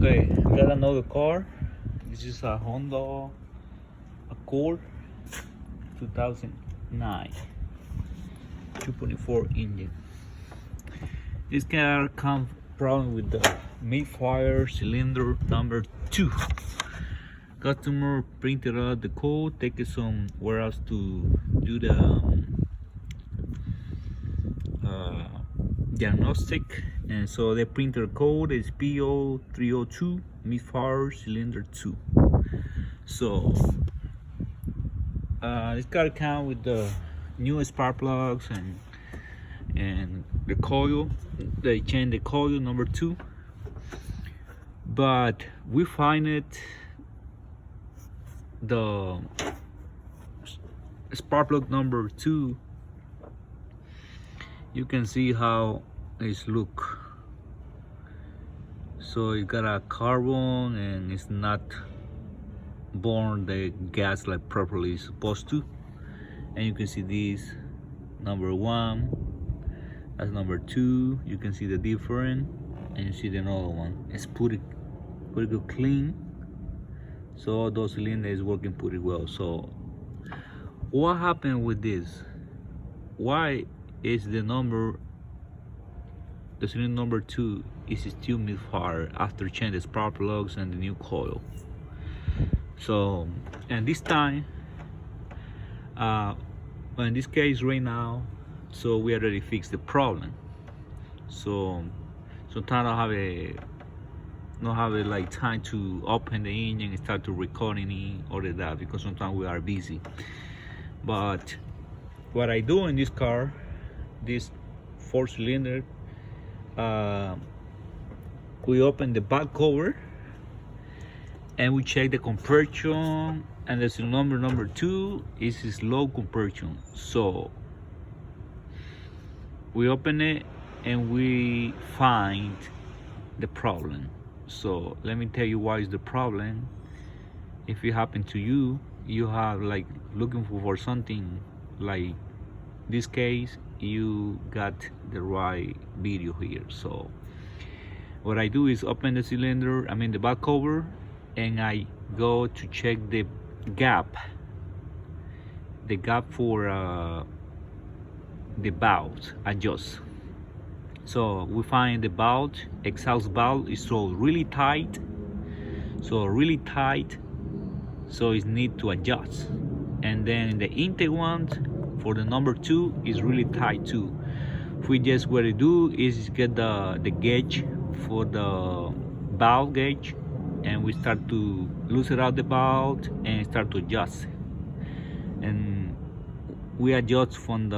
Okay, got another car. This is a Honda Accord 2009 2.4 engine. This car comes problem with the misfire cylinder number 2. Customer printed out the code, take it somewhere else to do the diagnostic, and so the printer code is PO302 misfire cylinder 2. So this car comes with the new spark plugs and the coil. They changed the coil number 2, but we find it the spark plug number 2. You can see how it's look. So it got a carbon and it's not burn the gas like properly it's supposed to. And you can see this number 1, that's number 2. You can see the difference, and you see the another one. It's pretty good clean. So those cylinders is working pretty well. So what happened with this? Why is the cylinder number 2 is still misfire after changing the spark plugs and the new coil? So, and this time, in this case right now, so we already fixed the problem. So sometimes I don't have a like time to open the engine and start to recording it or that, because sometimes we are busy. But what I do in this car, this 4-cylinder, we open the back cover and we check the compression, and the cylinder number 2 is low compression. So we open it and we find the problem. So let me tell you why is the problem. If it happened to you, you have like looking for something like this case, you got the right video here. So what I do is open the cylinder, the back cover, and I go to check the gap for the valve adjust. So we find the valve, exhaust valve is really tight, so it need to adjust. And then the intake one for the number 2 is really tight too. We just what we do is get the gauge for the valve gauge, and we start to loosen out the valve and start to adjust. And we adjust from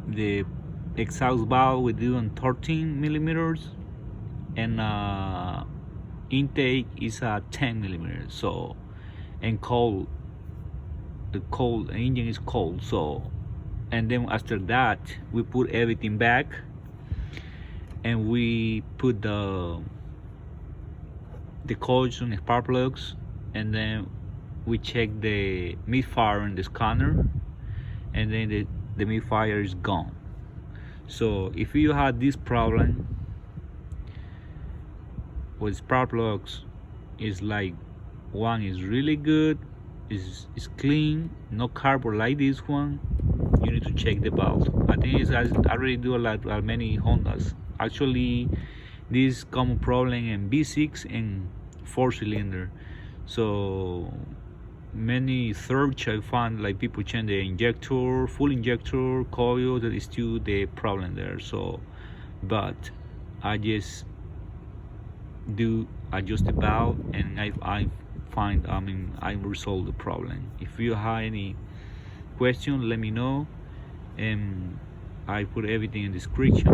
the exhaust valve, we do on 13 millimeters, and intake is 10 millimeters. So, and the engine is cold. So, and then after that we put everything back and we put the coils and the spark plugs, and then we check the misfire in the scanner, and then the misfire is gone. So if you had this problem with spark plugs, is like one is really good, is clean, no carbon like this one, you need to check the valve. I think I already do a lot many Hondas. Actually, this common problem in V6 and 4-cylinder. So many search I found like people change the injector, full injector, coil, that is still the problem there. So, but I just do adjust the valve, and I find I resolve the problem. If you have any question, let me know, and I put everything in the description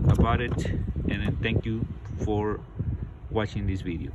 about it. And then thank you for watching this video.